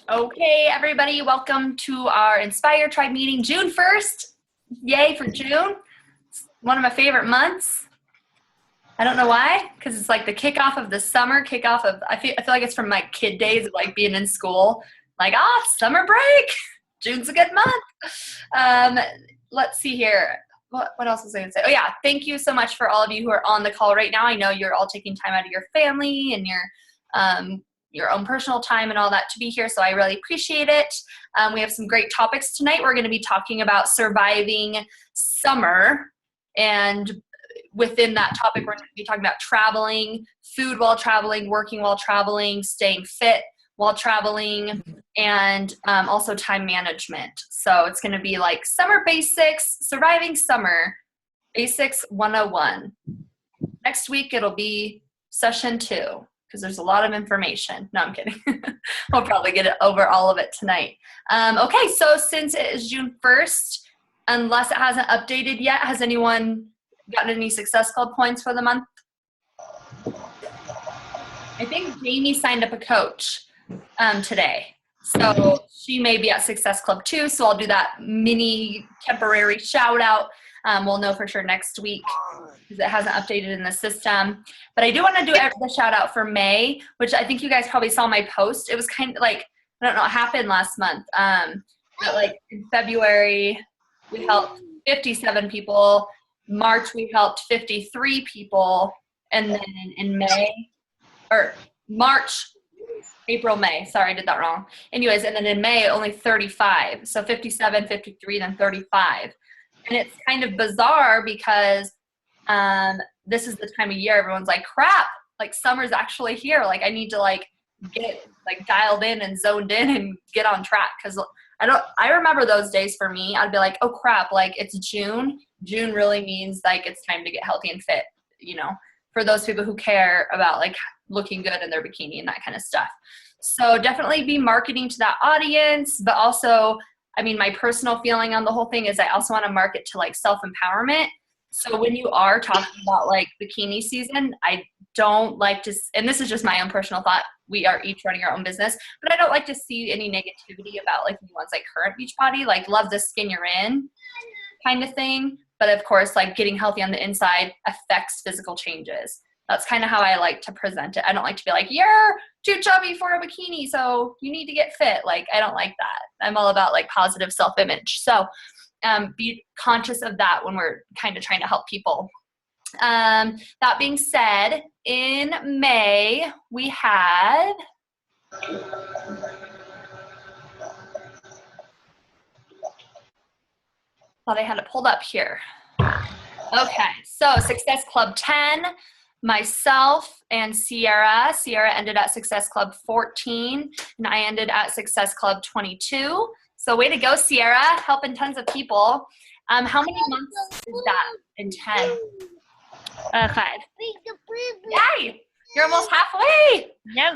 Okay, everybody, welcome to our Inspire Tribe meeting, June 1st. Yay for June. It's one of my favorite months. I don't know why, because it's like the kickoff of the summer, I feel like it's from my kid days of like being in school. Like, summer break. June's a good month. Let's see here. What else was I going to say? Oh, yeah. Thank you so much for all of you who are on the call right now. I know you're all taking time out of your family and your own personal time and all that to be here, so I really appreciate it. We have some great topics tonight. We're going to be talking about surviving summer, and within that topic, we're going to be talking about traveling, food while traveling, working while traveling, staying fit while traveling, and also time management. So it's going to be like summer basics, surviving summer, basics 101. Next week, it'll be session 2 because there's a lot of information. No, I'm kidding. We'll probably get it over all of it tonight. Okay, so since it is June 1st, unless it hasn't updated yet, has anyone gotten any Success Club points for the month? I think Jamie signed up a coach today. So she may be at Success Club too, so I'll do that mini temporary shout out. We'll know for sure next week because it hasn't updated in the system. But I do want to do the shout out for May, which I think you guys probably saw my post. It was kind of like, I don't know what happened last month. But like in February, we helped 57 people. March, we helped 53 people. And then in April, May. Sorry, I did that wrong. Anyways, and then in May, only 35. So 57, 53, then 35. And it's kind of bizarre because this is the time of year everyone's like, crap, like summer's actually here. Like I need to like get like dialed in and zoned in and get on track. Cause I remember those days for me. I'd be like, oh crap, like it's June. June really means like it's time to get healthy and fit, for those people who care about like looking good in their bikini and that kind of stuff. So definitely be marketing to that audience, but also, I mean, my personal feeling on the whole thing is I also want to market to like self-empowerment. So when you are talking about like bikini season, I don't like to, and this is just my own personal thought, we are each running our own business, but I don't like to see any negativity about like anyone's like current Beachbody, like love the skin you're in kind of thing. But of course, like getting healthy on the inside affects physical changes. That's kind of how I like to present it. I don't like to be like, you're too chubby for a bikini, so you need to get fit. Like, I don't like that. I'm all about like positive self-image. So be conscious of that when we're kind of trying to help people. That being said, in May, we had thought I had it pulled up here. Okay, so Success Club 10, myself and Sierra. Sierra ended at Success Club 14, and I ended at Success Club 22. So way to go, Sierra, helping tons of people. How many months is that in 10? Okay. Yay! You're almost halfway. Yep.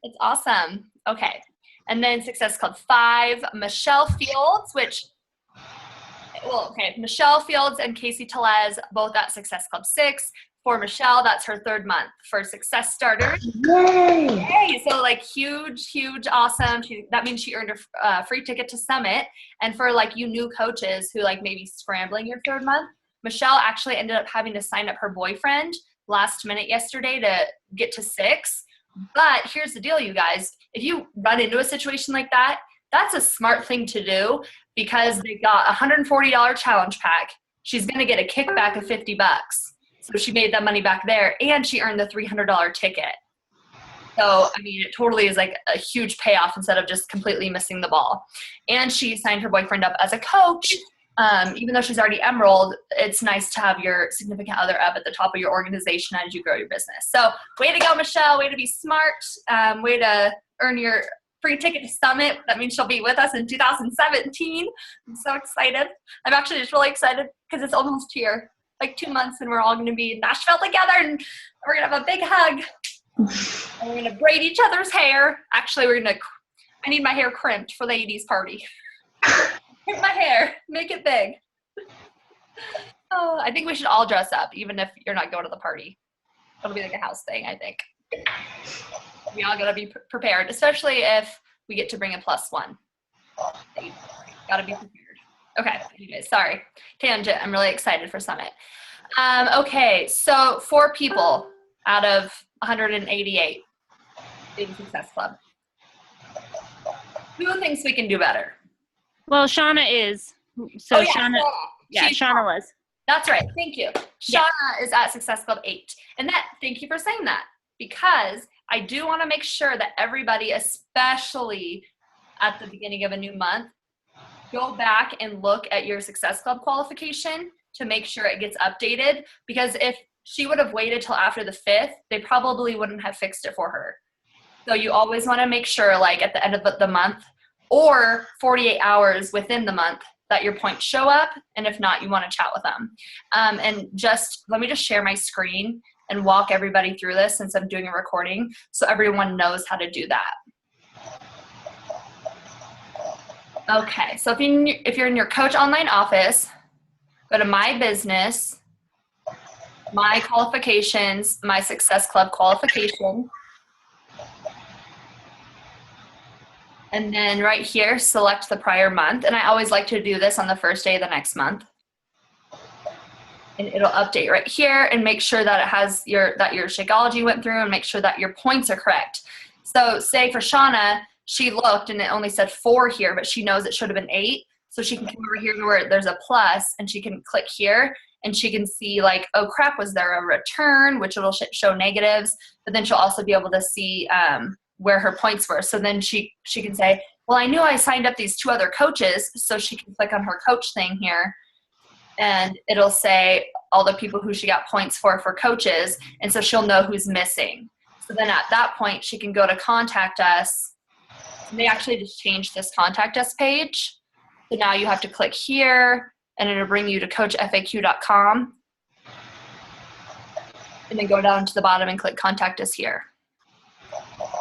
It's awesome. Okay. And then Success Club 5, Michelle Fields, Michelle Fields and Casey Telez, both at Success Club 6. For Michelle, that's her 3rd month for Success Starters. Yay! Yay! So like huge, awesome. That means she earned a free ticket to Summit. And for like you new coaches who like maybe scrambling your 3rd month, Michelle actually ended up having to sign up her boyfriend last minute yesterday to get to 6. But here's the deal, you guys. If you run into a situation like that, that's a smart thing to do because they got a $140 challenge pack. She's going to get a kickback of $50. So she made that money back there, and she earned the $300 ticket. So, I mean, it totally is like a huge payoff instead of just completely missing the ball. And she signed her boyfriend up as a coach. Even though she's already Emerald, it's nice to have your significant other up at the top of your organization as you grow your business. So way to go, Michelle. Way to be smart. Way to earn your free ticket to Summit. That means she'll be with us in 2017. I'm so excited. I'm actually just really excited because it's almost here. Like 2 months and we're all going to be in Nashville together and we're going to have a big hug. And we're going to braid each other's hair. Actually, I need my hair crimped for the 80s party. Crimp my hair. Make it big. Oh, I think we should all dress up, even if you're not going to the party. It'll be like a house thing, I think. We all got to be prepared, especially if we get to bring a +1. Gotta be prepared. Okay, anyways, sorry. Tangent, I'm really excited for Summit. Okay, so 4 people out of 188 in Success Club. Who thinks we can do better? Well, Shauna is. So Shauna, She's Shauna was. That's right. Thank you. Shauna is at Success Club 8. And thank you for saying that, because I do want to make sure that everybody, especially at the beginning of a new month, go back and look at your Success Club qualification to make sure it gets updated, because if she would have waited till after the 5th, they probably wouldn't have fixed it for her. So you always want to make sure, like at the end of the month or 48 hours within the month, that your points show up. And if not, you want to chat with them. And let me just share my screen and walk everybody through this, since I'm doing a recording, so everyone knows how to do that. Okay, so if you're in your Coach Online office, go to My Business, My Qualifications, My Success Club qualification. And then right here, select the prior month. And I always like to do this on the first day of the next month. And it'll update right here, and make sure that it has your Shakeology went through, and make sure that your points are correct. So say for Shauna, she looked and it only said 4 here, but she knows it should have been 8. So she can come over here to where there's a plus, and she can click here, and she can see like, oh crap, was there a return, which it'll show negatives, but then she'll also be able to see where her points were. So then she can say, well, I knew I signed up these 2 other coaches. So she can click on her coach thing here, and it'll say all the people who she got points for coaches. And so she'll know who's missing. So then at that point, she can go to contact us. And they actually just changed this contact us page. So now you have to click here, and it'll bring you to coachfaq.com. And then go down to the bottom and click contact us here.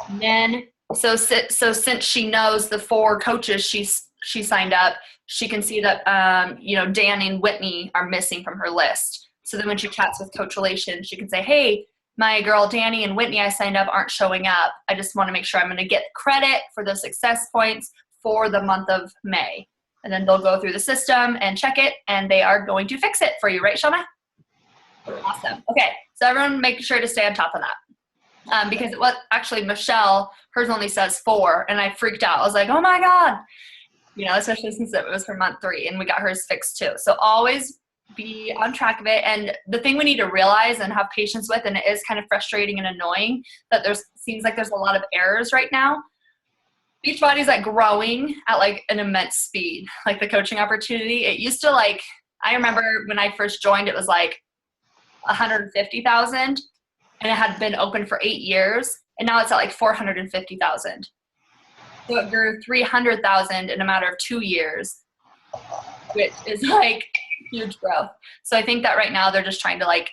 And then, so since she knows the 4 coaches she signed up, she can see that, Danny and Whitney are missing from her list. So then when she chats with Coach Relations, she can say, hey, my girl Danny and Whitney I signed up aren't showing up. I just want to make sure I'm going to get credit for the success points for the month of May. And then they'll go through the system and check it, and they are going to fix it for you. Right, Shauna? Awesome. Okay, so everyone make sure to stay on top of that. Because it was actually Michelle, hers only says 4, and I freaked out. I was like, oh my God. Especially since it was for month 3, and we got hers fixed too. So always be on track of it. And the thing we need to realize and have patience with, and it is kind of frustrating and annoying, that seems like there's a lot of errors right now. Beachbody's like growing at like an immense speed, like the coaching opportunity. It used to I remember when I first joined, it was like 150,000, and it had been open for 8 years, and now it's at like 450,000. So it grew 300,000 in a matter of 2 years, which is like huge growth. So I think that right now they're just trying to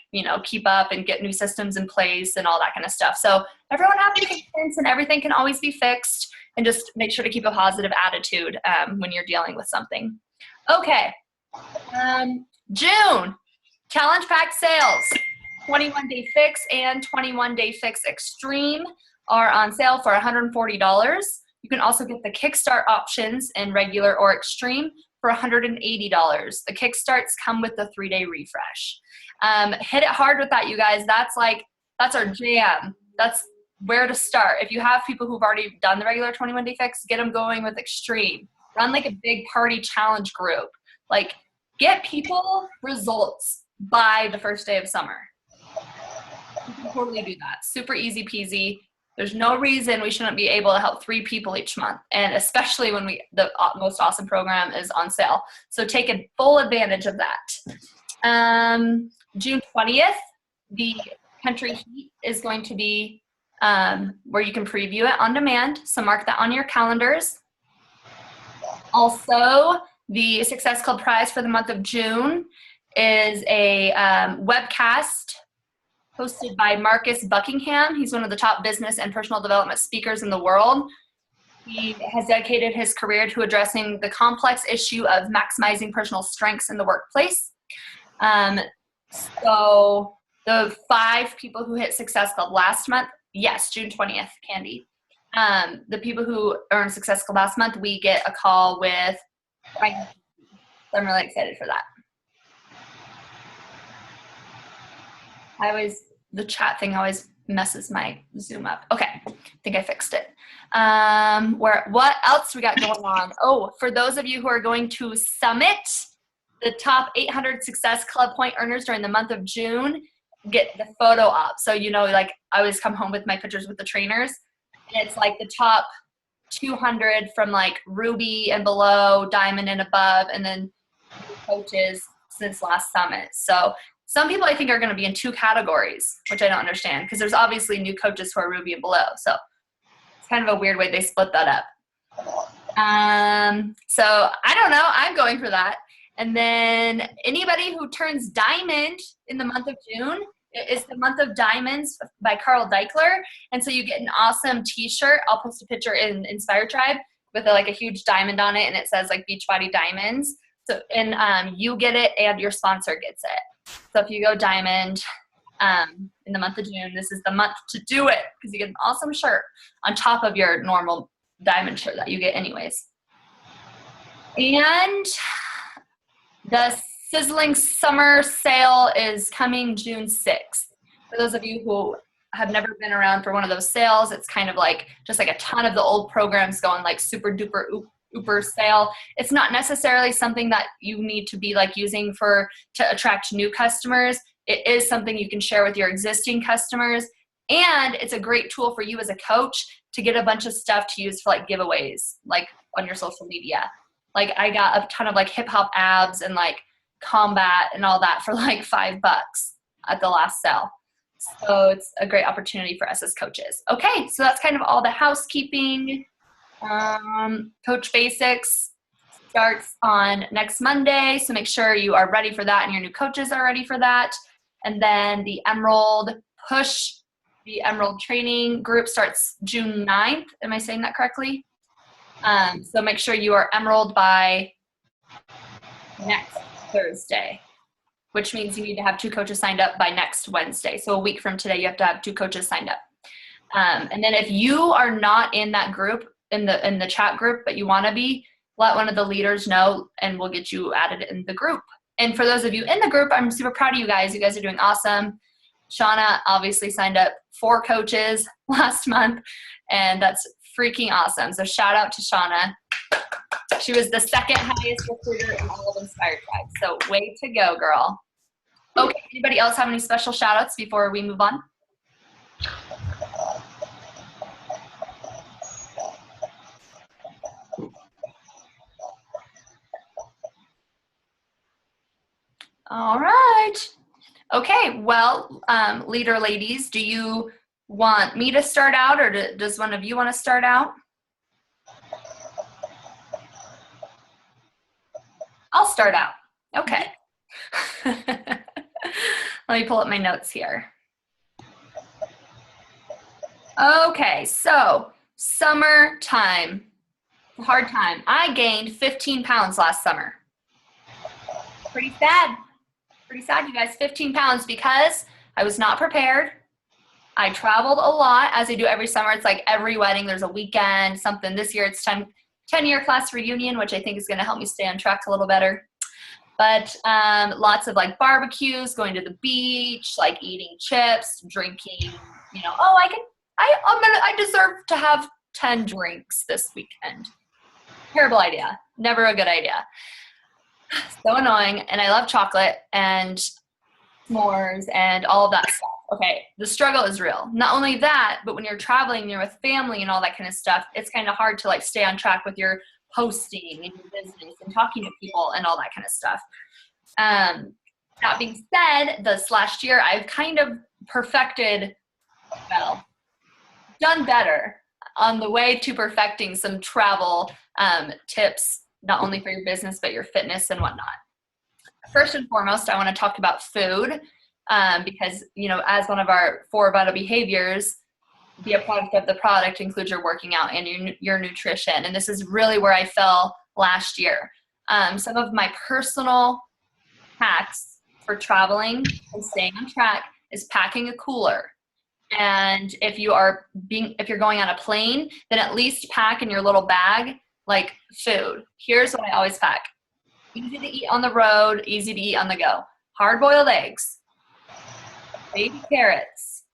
keep up and get new systems in place and all that kind of stuff. So everyone have patience, and everything can always be fixed, and just make sure to keep a positive attitude when you're dealing with something. Okay. June, Challenge Pack sales, 21-day fix and 21-day fix extreme are on sale for $140. You can also get the Kickstart options in regular or extreme for $180. The Kickstarts come with the 3-day refresh. Hit it hard with that, you guys. That's our jam. That's where to start. If you have people who've already done the regular 21-day fix, get them going with extreme. Run like a big party challenge group. Get people results by the first day of summer. You can totally do that. Super easy peasy. There's no reason we shouldn't be able to help 3 people each month, and especially when the most awesome program is on sale. So take full advantage of that. June 20th, the Country Heat is going to be where you can preview it on demand. So mark that on your calendars. Also, the Success Club prize for the month of June is a webcast hosted by Marcus Buckingham. He's one of the top business and personal development speakers in the world. He has dedicated his career to addressing the complex issue of maximizing personal strengths in the workplace. So the 5 people who hit Success Club last month, yes, June 20th, Candy. the people who earn Success Club last month, we get a call with, so I'm really excited for that. The chat thing always messes my Zoom up. Okay, I think I fixed it. What else we got going on? Oh, for those of you who are going to Summit, the top 800 Success Club point earners during the month of June get the photo op. So, like I always come home with my pictures with the trainers, and it's like the top 200 from like Ruby and below, Diamond and above, and then coaches since last Summit. So some people I think are going to be in 2 categories, which I don't understand because there's obviously new coaches who are Ruby and below. So it's kind of a weird way they split that up. So I don't know. I'm going for that. And then anybody who turns Diamond in the month of June, it's the month of Diamonds by Carl Deichler. And so you get an awesome t-shirt. I'll post a picture in Inspire Tribe with a huge diamond on it. And it says like Beachbody Diamonds. So, and you get it and your sponsor gets it. So if you go Diamond in the month of June, this is the month to do it because you get an awesome shirt on top of your normal Diamond shirt that you get anyways. And the Sizzling Summer Sale is coming June 6th. For those of you who have never been around for one of those sales, it's kind of like just like a ton of the old programs going like super duper Uber sale. It's not necessarily something that you need to be like using to attract new customers. It is something you can share with your existing customers, and it's a great tool for you as a coach to get a bunch of stuff to use for like giveaways, like on your social media. Like I got a ton of like hip hop abs and like combat and all that for like $5 at the last sale. So it's a great opportunity for us as coaches. Okay, so that's kind of all the housekeeping. Coach Basics starts on next Monday, so make sure you are ready for that and your new coaches are ready for that. And then the Emerald Push, the Emerald Training Group starts June 9th. Am I saying that correctly? So make sure you are Emerald by next Thursday, which means you need to have 2 coaches signed up by next Wednesday. So a week from today, you have to have 2 coaches signed up. And then if you are not in that group, in the chat group, but you want to be, let one of the leaders know and we'll get you added in the group. And for those of you in the group, I'm super proud of you guys. You guys are doing awesome. Shauna obviously signed up 4 coaches last month, and that's freaking awesome. So shout out to Shauna. She was the 2nd highest recruiter in all of Inspire Tribe. So way to go, girl. Okay, anybody else have any special shout outs before we move on? All right. Okay, well, leader ladies, do you want me to start out or does one of you want to start out? I'll start out. Okay. Let me pull up my notes here. Okay, so summertime, hard time. I gained 15 pounds last summer. Pretty sad. Pretty sad, you guys. 15 pounds because I was not prepared. I traveled a lot, as I do every summer. It's like every wedding, there's a weekend, something. This year it's 10-year class reunion, which I think is going to help me stay on track a little better. But lots of like barbecues, going to the beach, like eating chips, drinking, I deserve to have 10 drinks this weekend. Terrible idea. Never a good idea. So annoying. And I love chocolate and s'mores and all of that stuff. Okay, the struggle is real. Not only that, but when you're traveling, you're with family and all that kind of stuff, it's kind of hard to like stay on track with your posting and your business and talking to people and all that kind of stuff. That being said, this last year, I've kind of done better on the way to perfecting some travel tips, not only for your business, but your fitness and whatnot. First and foremost, I want to talk about food because, as one of our 4 vital behaviors, be a product of the product includes your working out and your nutrition. And this is really where I fell last year. Some of my personal hacks for traveling and staying on track is packing a cooler. And if you're going on a plane, then at least pack in your little bag, like food. Here's what I always pack. Easy to eat on the road, easy to eat on the go. Hard-boiled eggs, baby carrots,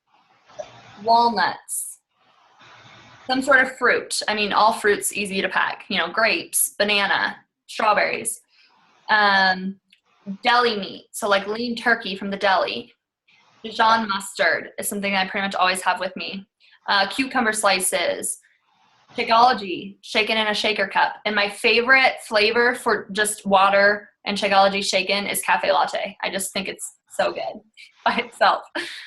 walnuts, some sort of fruit. I mean, all fruit's easy to pack. Grapes, banana, strawberries. Deli meat, so like lean turkey from the deli. Dijon mustard is something I pretty much always have with me. Cucumber slices. Shakeology, shaken in a shaker cup. And my favorite flavor for just water and Shakeology shaken is cafe latte. I just think it's so good by itself.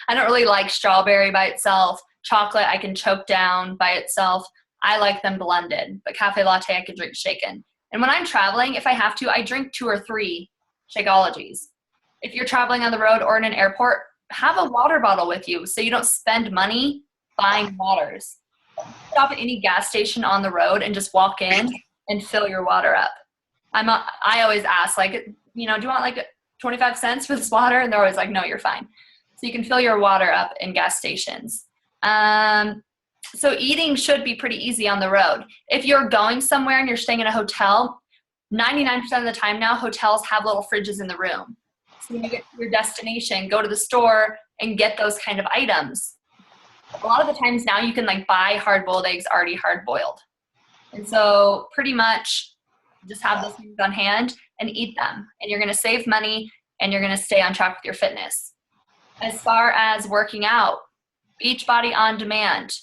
I don't really like strawberry by itself. Chocolate I can choke down by itself. I like them blended, but cafe latte I can drink shaken. And when I'm traveling, if I have to, I drink 2 or 3 Shakeologies. If you're traveling on the road or in an airport, have a water bottle with you so you don't spend money buying waters. Stop at any gas station on the road and just walk in and fill your water up. I always ask, like, do you want like 25 cents for this water? And they're always like, no, you're fine. So you can fill your water up in gas stations. So eating should be pretty easy on the road. If you're going somewhere and you're staying in a hotel, 99% of the time now, hotels have little fridges in the room. So when you get to your destination, go to the store and get those kind of items. A lot of the times now you can like buy hard-boiled eggs already hard-boiled. And so pretty much just have those things on hand and eat them. And you're going to save money and you're going to stay on track with your fitness. As far as working out, Beachbody On Demand.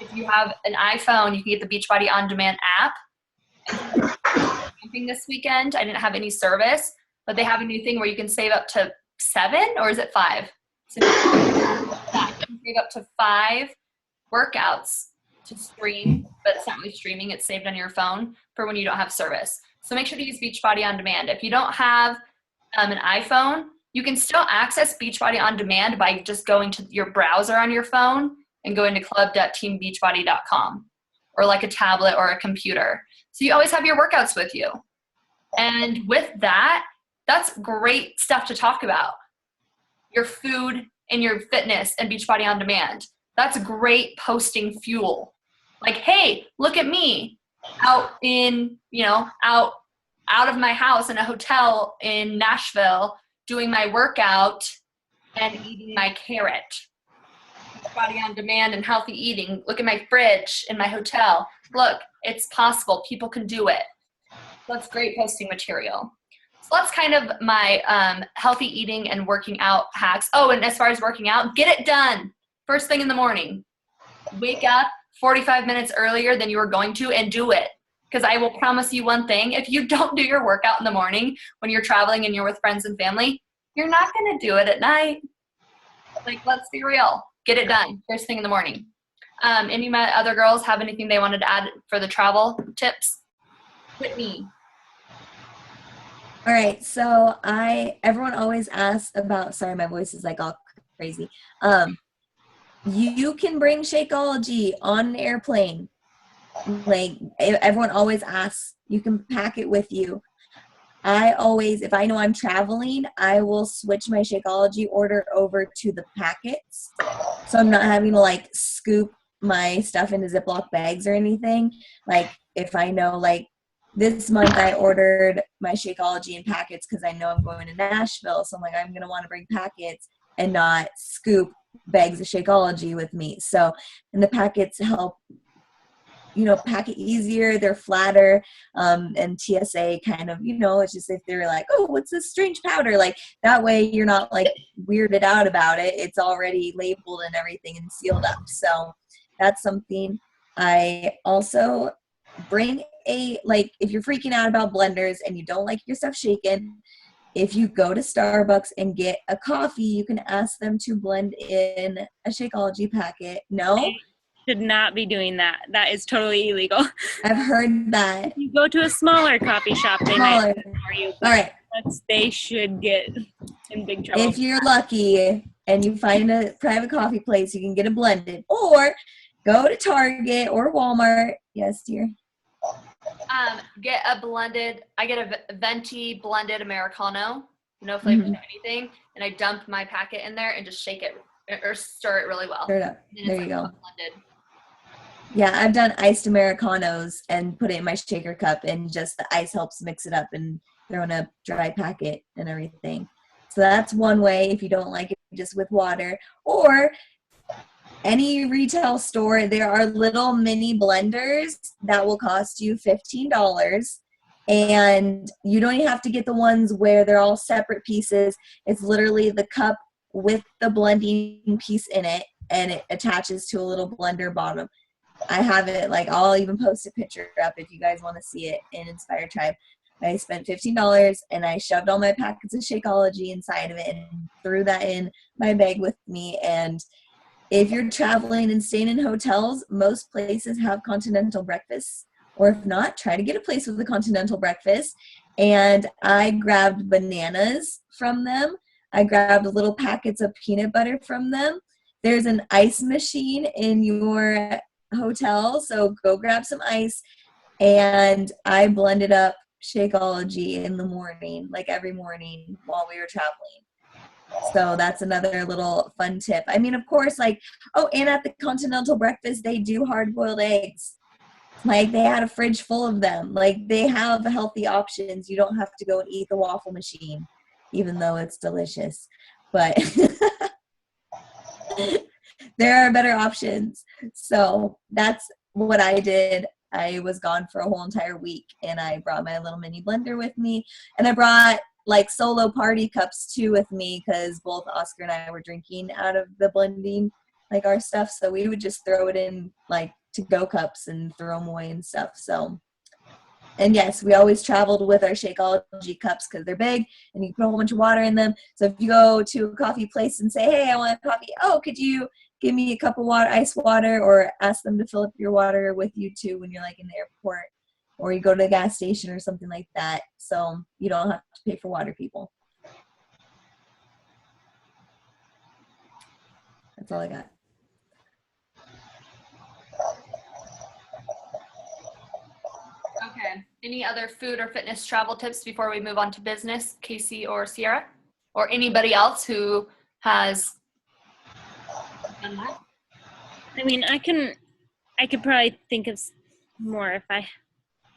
If you have an iPhone, you can get the Beachbody On Demand app. Camping this weekend, I didn't have any service, but they have a new thing where you can save up to 7 or is it 5? So you can save up to 5 workouts to stream, but it's not really streaming, it's saved on your phone for when you don't have service. So make sure to use Beachbody On Demand. If you don't have an iPhone, you can still access Beachbody On Demand by just going to your browser on your phone and going to club.teambeachbody.com or like a tablet or a computer. So you always have your workouts with you. And with that, that's great stuff to talk about. Your food and your fitness and Beachbody On Demand. That's great posting fuel. Like, hey, look at me out in, out of my house in a hotel in Nashville doing my workout and eating my carrot. Beachbody On Demand and healthy eating. Look at my fridge in my hotel. Look, it's possible. People can do it. That's great posting material. So that's kind of my healthy eating and working out hacks. Oh, and as far as working out, get it done first thing in the morning. Wake up 45 minutes earlier than you were going to and do it. Because I will promise you one thing, if you don't do your workout in the morning when you're traveling and you're with friends and family, you're not going to do it at night. Like, let's be real. Get it done first thing in the morning. Any of my other girls have anything they wanted to add for the travel tips? Whitney. All right, so everyone always asks about, sorry, my voice is like all crazy. You can bring Shakeology on an airplane. Like, everyone always asks, you can pack it with you. If I know I'm traveling, I will switch my Shakeology order over to the packets. So I'm not having to like scoop my stuff into Ziploc bags or anything. Like, if I know, like, this month I ordered my Shakeology in packets because I know I'm going to Nashville. So I'm like, I'm going to want to bring packets and not scoop bags of Shakeology with me. So, and the packets help, pack it easier. They're flatter. And TSA kind of, it's just if they're like, oh, what's this strange powder? Like, that way you're not like weirded out about it. It's already labeled and everything and sealed up. So that's something. I also bring if you're freaking out about blenders and you don't like your stuff shaken, if you go to Starbucks and get a coffee, you can ask them to blend in a Shakeology packet. No? Should not be doing that. That is totally illegal. I've heard that. If you go to a smaller coffee shop, they might do it for you. All right. They should get in big trouble. If you're lucky and you find a private coffee place, you can get it blended. Or go to Target or Walmart. Yes, dear. Get a venti blended Americano, no flavor to anything, and I dump my packet in there and just shake it or stir it really well. Stir it up. Then There it's you go. blended. Yeah, I've done iced Americanos and put it in my shaker cup, and just the ice helps mix it up and throw in a dry packet and everything. So that's one way if you don't like it just with water. Or any retail store, there are little mini blenders that will cost you $15. And you don't even have to get the ones where they're all separate pieces. It's literally the cup with the blending piece in it, and it attaches to a little blender bottom. I have it, like, I'll even post a picture up if you guys want to see it in Inspire Tribe. I spent $15 and I shoved all my packets of Shakeology inside of it and threw that in my bag with me. And if you're traveling and staying in hotels, most places have continental breakfasts. Or if not, try to get a place with a continental breakfast. And I grabbed bananas from them. I grabbed little packets of peanut butter from them. There's an ice machine in your hotel, so go grab some ice. And I blended up Shakeology in the morning, like every morning while we were traveling. So that's another little fun tip. I mean, of course, like, oh, and at the continental breakfast, they do hard-boiled eggs. Like, they had a fridge full of them. Like, they have healthy options. You don't have to go and eat the waffle machine, even though it's delicious. But there are better options. So that's what I did. I was gone for a whole entire week, and I brought my little mini blender with me. And I brought, like, solo party cups, too, with me, because both Oscar and I were drinking out of the blending, like, our stuff. So we would just throw it in, like, to-go cups and throw them away and stuff. So, and yes, we always traveled with our Shakeology cups because they're big and you put a whole bunch of water in them. So if you go to a coffee place and say, hey, I want a coffee, oh, could you give me a cup of water, ice water, or ask them to fill up your water with you too when you're, like, in the airport, or you go to the gas station or something like that. So you don't have to pay for water, people. That's all I got. Okay. Any other food or fitness travel tips before we move on to business, Casey or Sierra? Or anybody else who has done that? I mean, I could probably think of more if I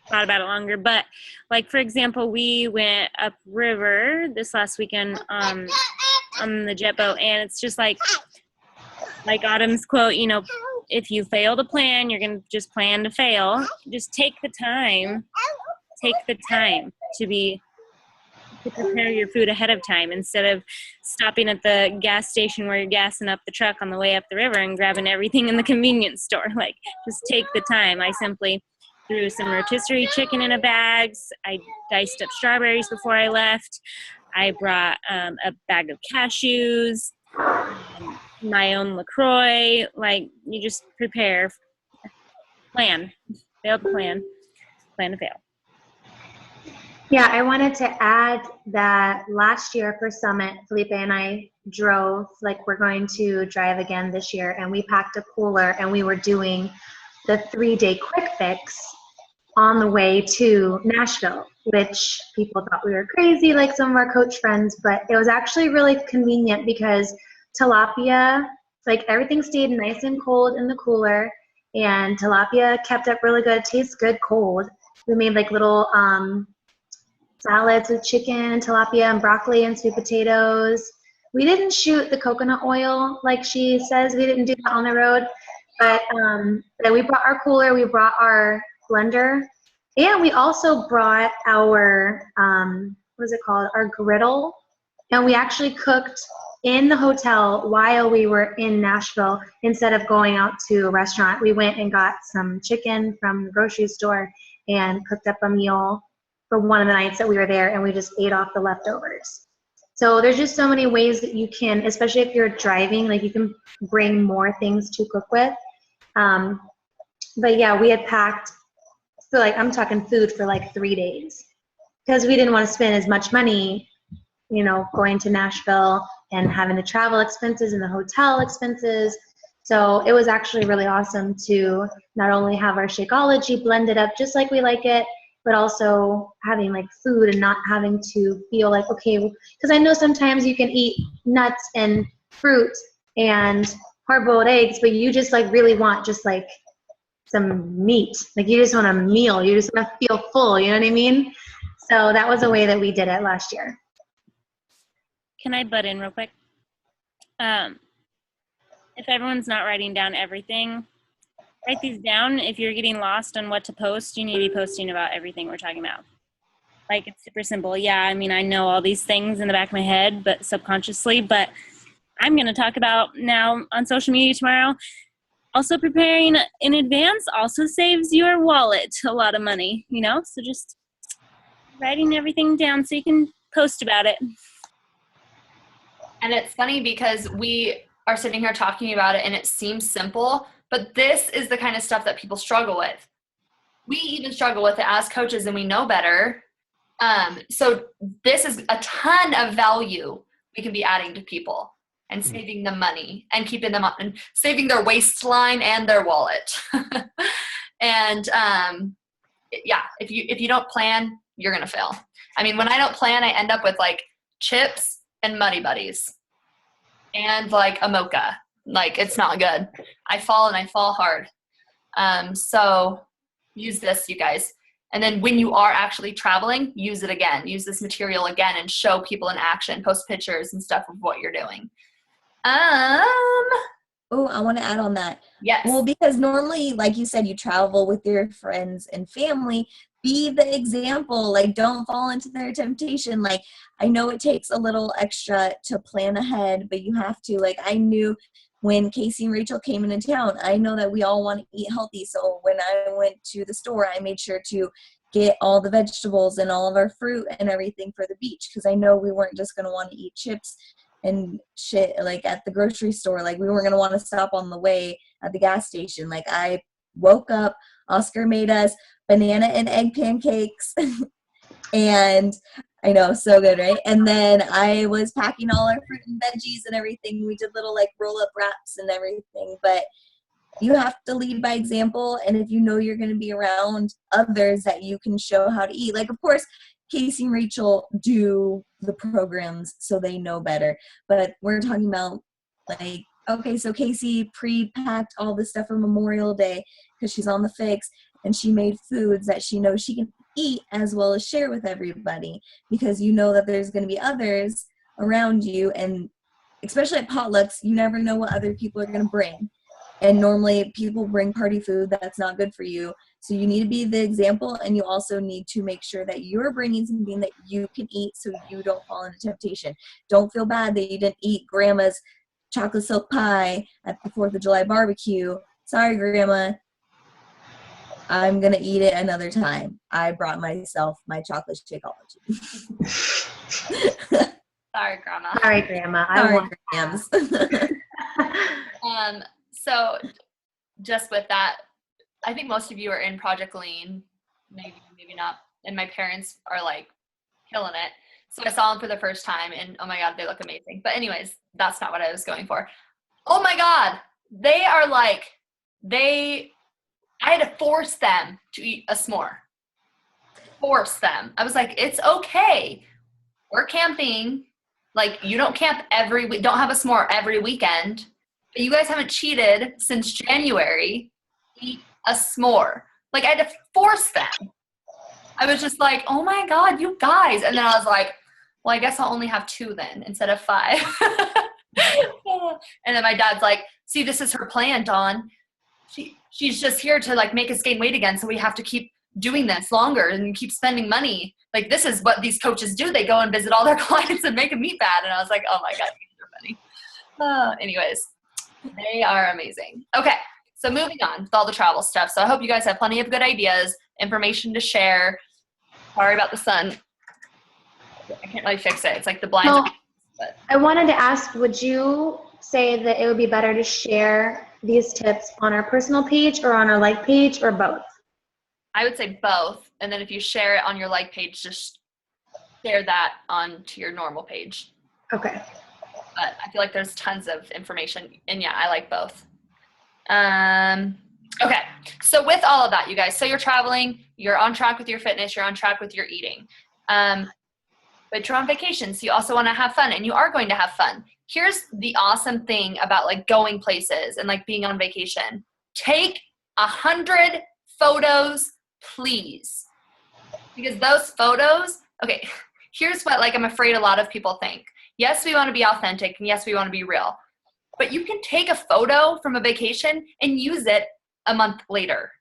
thought about it longer. But, like, for example, we went upriver this last weekend on the jet boat, and it's just like Autumn's quote, you know, if you fail to plan, you're going to just plan to fail. Just take the time to prepare your food ahead of time, instead of stopping at the gas station where you're gassing up the truck on the way up the river and grabbing everything in the convenience store. Like, just take the time. I simply threw some rotisserie chicken in a bag. I diced up strawberries before I left. I brought a bag of cashews, my own LaCroix. Like, you just prepare, plan, fail to plan to fail. Yeah, I wanted to add that last year for Summit, Felipe and I drove, like, we're going to drive again this year, and we packed a cooler and we were doing the 3-day quick fix on the way to Nashville, which people thought we were crazy, like some of our coach friends, but it was actually really convenient because tilapia, like, everything stayed nice and cold in the cooler, and tilapia kept up really good. It tastes good cold. We made, like, little salads with chicken, tilapia, and broccoli and sweet potatoes. We didn't shoot the coconut oil like she says. We didn't do that on the road. But we brought our cooler, we brought our blender, and we also brought our, what is it called, our griddle. And we actually cooked in the hotel while we were in Nashville instead of going out to a restaurant. We went and got some chicken from the grocery store and cooked up a meal for one of the nights that we were there, and we just ate off the leftovers. So there's just so many ways that you can, especially if you're driving, like, you can bring more things to cook with. But yeah, we had packed, so, like, I'm talking food for like 3 days, because we didn't want to spend as much money, you know, going to Nashville and having the travel expenses and the hotel expenses. So it was actually really awesome to not only have our Shakeology blended up just like we like it, but also having, like, food and not having to feel like, okay, because I know sometimes you can eat nuts and fruit and hard-boiled eggs, but you just like really want just like some meat. Like you just want a meal. You just want to feel full. You know what I mean? So that was a way that we did it last year. Can I butt in real quick? If everyone's not writing down everything, write these down. If you're getting lost on what to post, you need to be posting about everything we're talking about. Like, it's super simple. Yeah, I mean, I know all these things in the back of my head, but subconsciously, but I'm going to talk about now on social media tomorrow. Also, preparing in advance also saves your wallet a lot of money, you know? So just writing everything down so you can post about it. And it's funny because we are sitting here talking about it and it seems simple, but this is the kind of stuff that people struggle with. We even struggle with it as coaches and we know better. So this is a ton of value we can be adding to people and saving them money and keeping them up and saving their waistline and their wallet. And yeah, if you don't plan, you're going to fail. I mean, when I don't plan, I end up with like chips and Muddy Buddies and like a mocha. Like, it's not good. I fall hard. So use this, you guys. And then when you are actually traveling, use it again. Use this material again and show people in action. Post pictures and stuff of what you're doing. Oh, I want to add on that. Yes. Well, because normally, like you said, you travel with your friends and family. Be the example. Like, don't fall into their temptation. Like, I know it takes a little extra to plan ahead, but you have to. Like, I knew when Casey and Rachel came into town, I know that we all want to eat healthy. So when I went to the store, I made sure to get all the vegetables and all of our fruit and everything for the beach, because I know we weren't just going to want to eat chips and shit like at the grocery store. Like, we weren't going to want to stop on the way at the gas station. Like, I woke up, Oscar made us banana and egg pancakes and I know, so good, right? And then I was packing all our fruit and veggies and everything. We did little like roll up wraps and everything, but you have to lead by example. And if you know you're going to be around others that you can show how to eat, like, of course, Casey and Rachel do the programs so they know better, but we're talking about like, okay, so Casey pre-packed all this stuff for Memorial Day because she's on the fix, and she made foods that she knows she can eat as well as share with everybody, because you know that there's going to be others around you, and especially at potlucks, you never know what other people are going to bring. And normally people bring party food that's not good for you. So you need to be the example, and you also need to make sure that you're bringing something that you can eat so you don't fall into temptation. Don't feel bad that you didn't eat Grandma's chocolate silk pie at the 4th of July barbecue. Sorry, Grandma. I'm going to eat it another time. I brought myself my chocolate Shakeology. Sorry, Grandma. Sorry, Grandma. Sorry, Grams. So just with that, I think most of you are in Project Lean, maybe not. And my parents are like killing it. So I saw them for the first time and oh my God, they look amazing. But anyways, that's not what I was going for. Oh my God. They are like, I had to force them to eat a s'more. Force them. I was like, it's okay. We're camping. Like, you don't camp every week. Don't have a s'more every weekend. But you guys haven't cheated since January. Eat a s'more. Like, I had to force them. I was just like, oh my God, you guys. And then I was like, well, I guess I'll only have 2 then instead of 5. And then my dad's like, see, this is her plan, Dawn. She's just here to like make us gain weight again. So we have to keep doing this longer and keep spending money. Like, this is what these coaches do. They go and visit all their clients and make them eat bad. And I was like, oh my God, you guys are funny. Anyways, they are amazing. Okay. So moving on with all the travel stuff. So I hope you guys have plenty of good ideas, information to share. Sorry about the sun. I can't really fix it. It's like the blinds. No, I wanted to ask, would you say that it would be better to share these tips on our personal page or on our like page, or both? I would say both. And then if you share it on your like page, just share that onto your normal page. Okay. But I feel like there's tons of information. And yeah, I like both. Okay. So with all of that, you guys, so you're traveling, you're on track with your fitness, you're on track with your eating. But you're on vacation, so you also want to have fun, and you are going to have fun. here's the awesome thing about like going places and like being on vacation. Take 100 photos, please. Because those photos, okay, here's what like I'm afraid a lot of people think. Yes, we want to be authentic, and yes, we want to be real. But you can take a photo from a vacation and use it a month later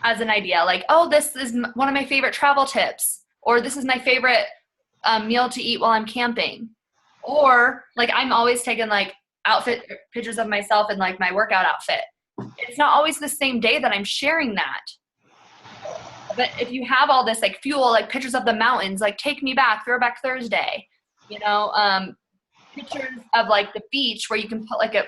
as an idea. Like, oh, this is one of my favorite travel tips, or this is my favorite meal to eat while I'm camping. Or like I'm always taking like outfit pictures of myself in like my workout outfit. It's not always the same day that I'm sharing that. But if you have all this like fuel, like pictures of the mountains, like take me back, Throwback Thursday, you know, pictures of like the beach where you can put like a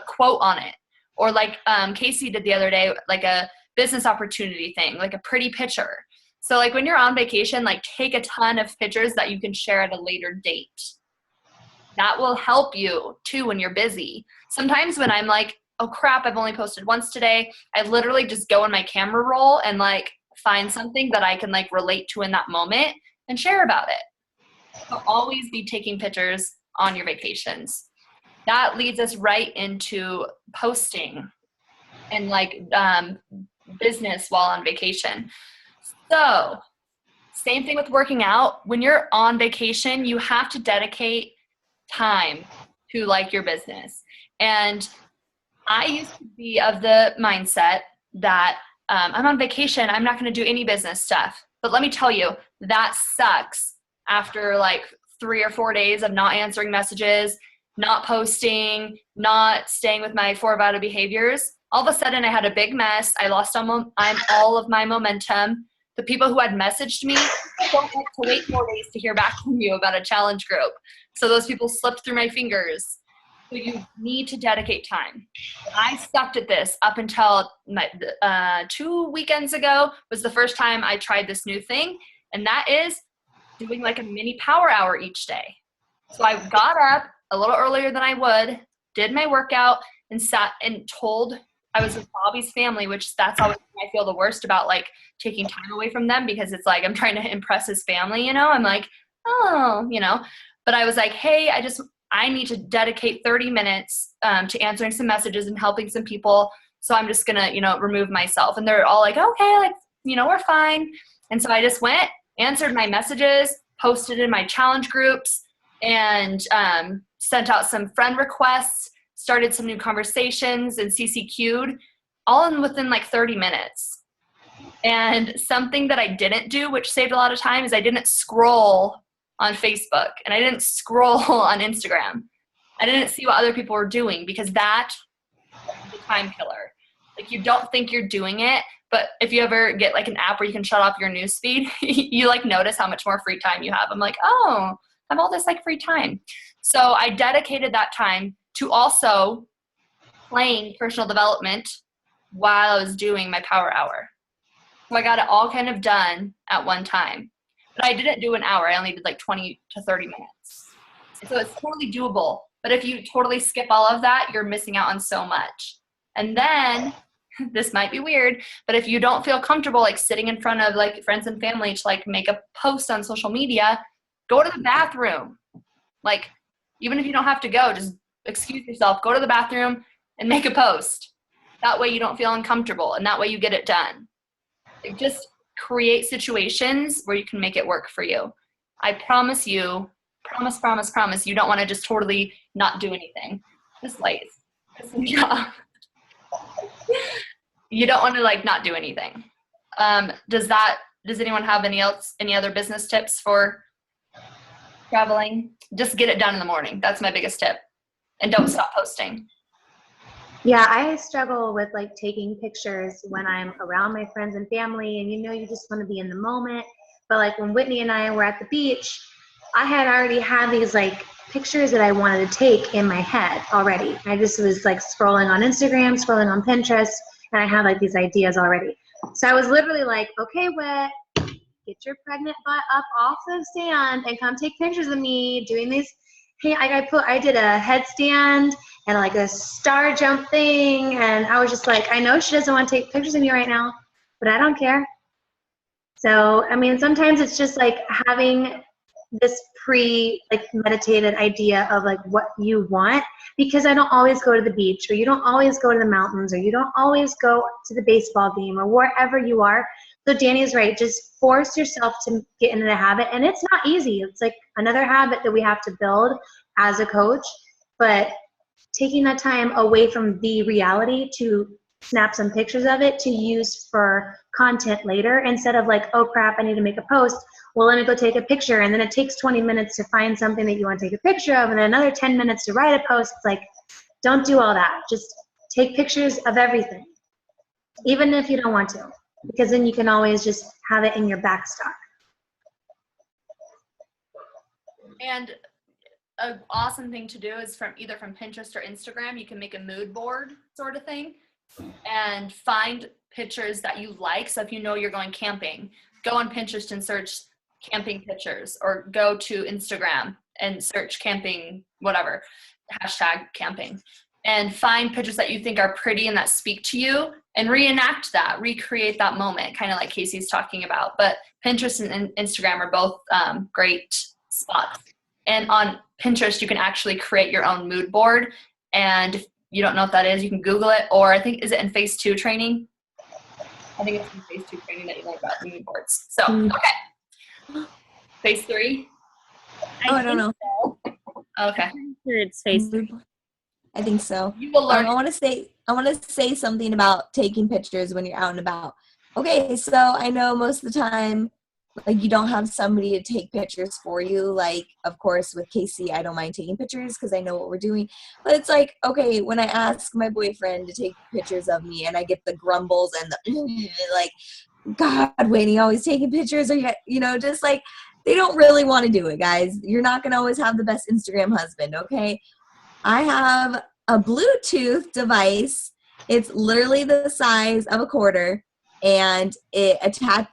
quote on it, or like Casey did the other day, like a business opportunity thing, like a pretty picture. So like when you're on vacation, like take a ton of pictures that you can share at a later date. That will help you too when you're busy. Sometimes when I'm like, oh crap, I've only posted once today, I literally just go in my camera roll and like find something that I can like relate to in that moment and share about it. So always be taking pictures on your vacations. That leads us right into posting and like business while on vacation. So same thing with working out. When you're on vacation, you have to dedicate time to like your business. And I used to be of the mindset that I'm on vacation, I'm not going to do any business stuff. But let me tell you, that sucks after like 3 or 4 days of not answering messages, not posting, not staying with my 4 vital behaviors. All of a sudden I had a big mess. I lost all of my momentum. The people who had messaged me don't like to wait 4 days to hear back from you about a challenge group. So those people slipped through my fingers. So you need to dedicate time. I sucked at this up until 2 weekends ago was the first time I tried this new thing. And that is doing like a mini power hour each day. So I got up a little earlier than I would, did my workout, and sat and told, I was with Bobby's family, which that's always I feel the worst about like taking time away from them, because it's like I'm trying to impress his family, you know? I'm like, oh, you know, but I was like, hey, I need to dedicate 30 minutes to answering some messages and helping some people. So I'm just going to, you know, remove myself. And they're all like, okay, like, you know, we're fine. And so I just went, answered my messages, posted in my challenge groups, and sent out some friend requests, started some new conversations, and CCQ'd all within like 30 minutes. And something that I didn't do, which saved a lot of time, is I didn't scroll on Facebook and I didn't scroll on Instagram. I didn't see what other people were doing, because that is a time killer. Like you don't think you're doing it, but if you ever get like an app where you can shut off your news feed, you like notice how much more free time you have. I'm like, oh, I have all this like free time. So I dedicated that time to also playing personal development while I was doing my power hour. So I got it all kind of done at one time. But I didn't do an hour. I only did like 20 to 30 minutes. So it's totally doable. But if you totally skip all of that, you're missing out on so much. And then, this might be weird, but if you don't feel comfortable like sitting in front of like friends and family to like make a post on social media, go to the bathroom. Like, even if you don't have to go, just excuse yourself, go to the bathroom and make a post. That way you don't feel uncomfortable, and that way you get it done. Like, just create situations where you can make it work for you. I promise you, promise, you don't want to just totally not do anything. Just like, you don't want to like not do anything. Does anyone have any other business tips for traveling? Just get it done in the morning. That's my biggest tip. And don't stop posting. Yeah, I struggle with like taking pictures when I'm around my friends and family, and you know, you just want to be in the moment. But like when Whitney and I were at the beach, I had already had these like pictures that I wanted to take in my head already. I just was like scrolling on Instagram, scrolling on Pinterest, and I had like these ideas already. So I was literally like, okay, Whit, get your pregnant butt up off the stand and come take pictures of me doing these. Hey, I did a headstand and like a star jump thing, and I was just like, I know she doesn't want to take pictures of me right now, but I don't care. So, I mean, sometimes it's just like having this meditated idea of like what you want, because I don't always go to the beach, or you don't always go to the mountains, or you don't always go to the baseball game, or wherever you are. So Danny's right. Just force yourself to get into the habit. And it's not easy. It's like another habit that we have to build as a coach. But taking that time away from the reality to snap some pictures of it to use for content later, instead of like, oh crap, I need to make a post. Well, let me go take a picture. And then it takes 20 minutes to find something that you want to take a picture of, and then another 10 minutes to write a post. It's like, don't do all that. Just take pictures of everything, even if you don't want to, because then you can always just have it in your back stock. And an awesome thing to do is either from Pinterest or Instagram, you can make a mood board sort of thing and find pictures that you like. So if you know you're going camping, go on Pinterest and search camping pictures, or go to Instagram and search camping, whatever, hashtag camping, and find pictures that you think are pretty and that speak to you, and reenact that, recreate that moment, kind of like Casey's talking about. But Pinterest and Instagram are both great spots. And on Pinterest, you can actually create your own mood board. And if you don't know what that is, you can Google it. Or I think, is it in phase 2 training? I think it's in phase 2 training that you learn about the mood boards. So, okay. Phase 3? I don't know. Okay. Sure, it's phase 3. I think so. You will learn. I want to say something about taking pictures when you're out and about. Okay, so I know most of the time, like, you don't have somebody to take pictures for you. Like, of course, with Casey, I don't mind taking pictures because I know what we're doing. But it's like, okay, when I ask my boyfriend to take pictures of me and I get the grumbles and the like, God, Whitney, always taking pictures, or just like, they don't really want to do it, guys. You're not gonna always have the best Instagram husband, okay? I have a Bluetooth device. It's literally the size of a quarter, and it attaches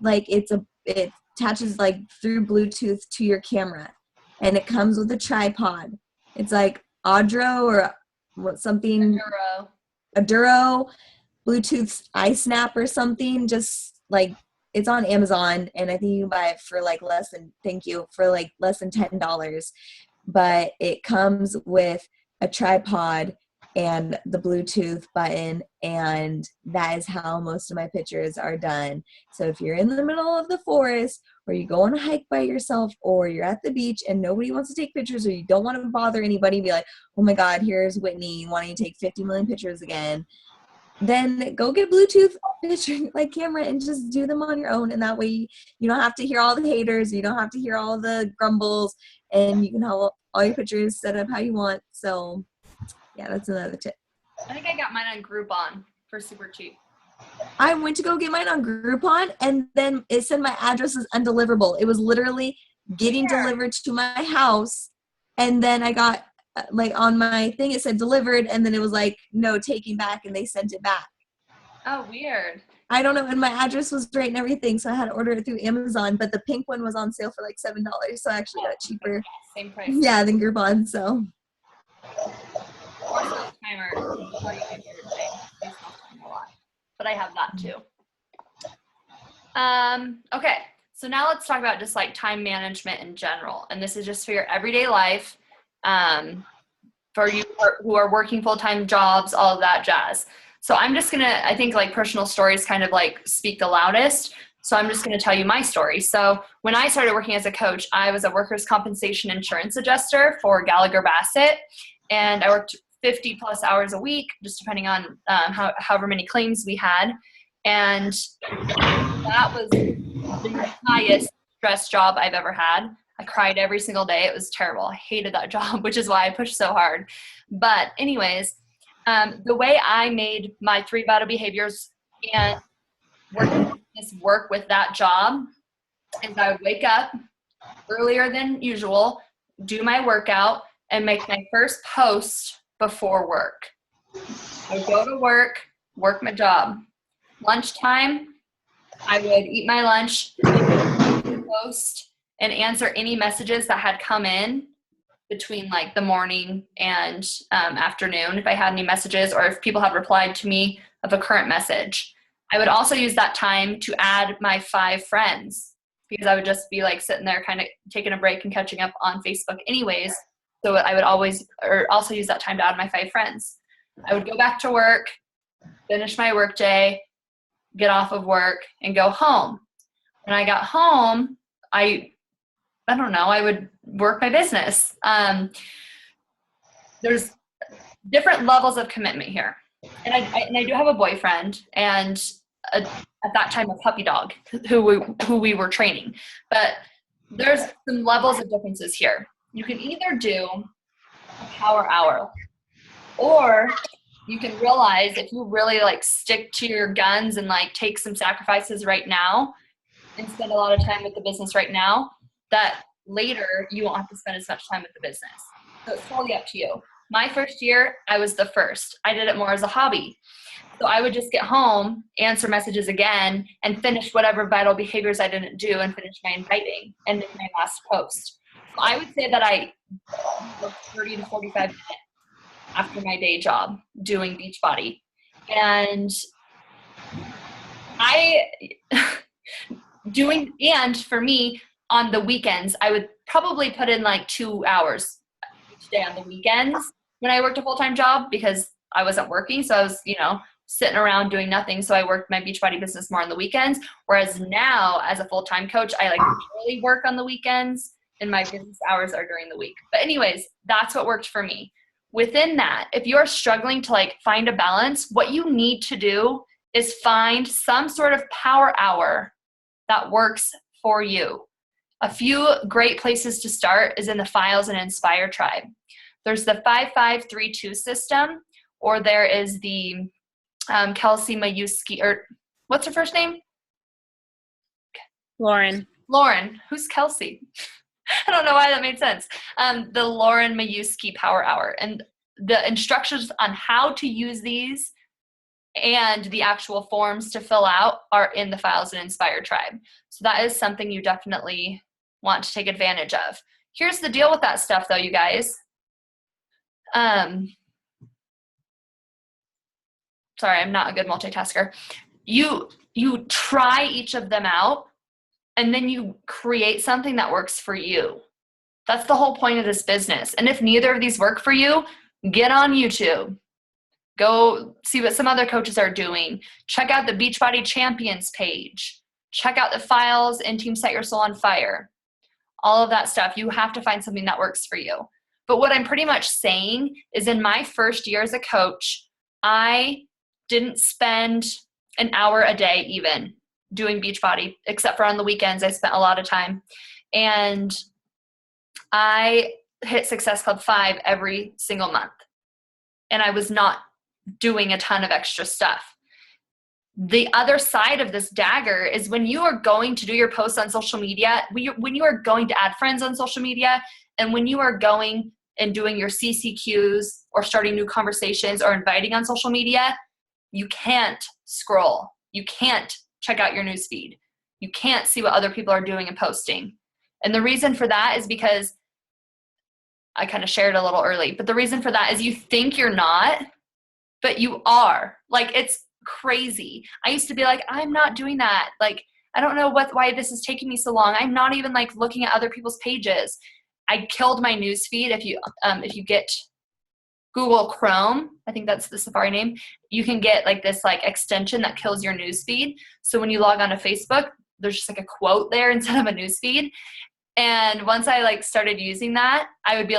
like through Bluetooth to your camera, and it comes with a tripod. It's like Audro or something, Aduro, Bluetooth iSnap or something. Just like, it's on Amazon, and I think you can buy it for like less than $10. But it comes with a tripod and the Bluetooth button, and that is how most of my pictures are done. So if you're in the middle of the forest, or you go on a hike by yourself, or you're at the beach and nobody wants to take pictures, or you don't want to bother anybody, be like, oh my God, here's Whitney wanting to take 50 million pictures again, then go get a Bluetooth picture like camera and just do them on your own. And that way you don't have to hear all the haters, you don't have to hear all the grumbles, and you can have all your pictures set up how you want. So yeah, that's another tip. I think I got mine on Groupon for super cheap. I went to go get mine on Groupon, and then it said my address is undeliverable. It was literally getting delivered to my house, and then I got like on my thing it said delivered, and then it was like, no, taking back, and they sent it back. Oh, weird. I don't know, and my address was right and everything, so I had to order it through Amazon, but the pink one was on sale for like $7, so I actually got it cheaper. Same price. Yeah, than Groupon, so. Or self-timer. A lot. But I have that too. Okay, so now let's talk about just like time management in general. And this is just for your everyday life, for you who are working full-time jobs, all of that jazz. So I'm just gonna, I think like personal stories kind of like speak the loudest. So I'm just gonna tell you my story. So when I started working as a coach, I was a workers' compensation insurance adjuster for Gallagher Bassett. And I worked 50 plus hours a week, just depending on however many claims we had. And that was the highest stress job I've ever had. I cried every single day. It was terrible. I hated that job, which is why I pushed so hard. But anyways, the way I made my 3 vital behaviors and work with that job is I would wake up earlier than usual, do my workout, and make my first post before work. I would go to work my job. Lunchtime, I would eat my lunch, post, and answer any messages that had come in between like the morning and afternoon, if I had any messages or if people have replied to me of a current message. I would also use that time to add my 5 friends, because I would just be like sitting there kind of taking a break and catching up on Facebook anyways. So I would always, or also use that time to add my 5 friends. I would go back to work, finish my work day, get off of work, and go home. When I got home, I don't know, I would work my business. There's different levels of commitment here. And I do have a boyfriend and at that time a puppy dog who we were training. But there's some levels of differences here. You can either do a power hour, or you can realize if you really like stick to your guns and like take some sacrifices right now and spend a lot of time with the business right now, that later you won't have to spend as much time with the business. So it's totally up to you. My first year, I was the first. I did it more as a hobby. So I would just get home, answer messages again, and finish whatever vital behaviors I didn't do and finish my inviting and make my last post. So I would say that I worked 30 to 45 minutes after my day job doing Beachbody. And and for me, on the weekends, I would probably put in like 2 hours each day on the weekends when I worked a full-time job, because I wasn't working. So I was, sitting around doing nothing. So I worked my Beachbody business more on the weekends. Whereas now as a full-time coach, I like really work on the weekends and my business hours are during the week. But anyways, that's what worked for me. Within that, if you're struggling to like find a balance, what you need to do is find some sort of power hour that works for you. A few great places to start is in the Files and Inspire tribe. There's the 5532 system, or there is the Kelsey Mayuski, or what's her first name? Lauren. Lauren. Who's Kelsey? I don't know why that made sense. The Lauren Mayuski Power Hour. And the instructions on how to use these and the actual forms to fill out are in the Files and Inspire tribe. So that is something you definitely want to take advantage of. Here's the deal with that stuff though, you guys. Sorry, I'm not a good multitasker. You try each of them out and then you create something that works for you. That's the whole point of this business. And if neither of these work for you, get on YouTube. Go see what some other coaches are doing. Check out the Beachbody Champions page. Check out the Files and Team Set Your Soul on Fire. All of that stuff. You have to find something that works for you. But what I'm pretty much saying is in my first year as a coach, I didn't spend an hour a day even doing Beachbody, except for on the weekends. I spent a lot of time. And I hit Success Club 5 every single month. And I was not doing a ton of extra stuff. The other side of this dagger is when you are going to do your posts on social media, when you are going to add friends on social media, and when you are going and doing your CCQs or starting new conversations or inviting on social media, you can't scroll. You can't check out your newsfeed. You can't see what other people are doing and posting. And the reason for that is because I kind of shared a little early, but the reason for that is you think you're not, but you are. Like, it's crazy. I used to be like, I'm not doing that. Like, I don't know why this is taking me so long. I'm not even like looking at other people's pages. I killed my newsfeed. If you get Google Chrome, I think that's the Safari name, you can get like this like extension that kills your newsfeed. So when you log on to Facebook, there's just like a quote there instead of a newsfeed. And once I like started using that, I would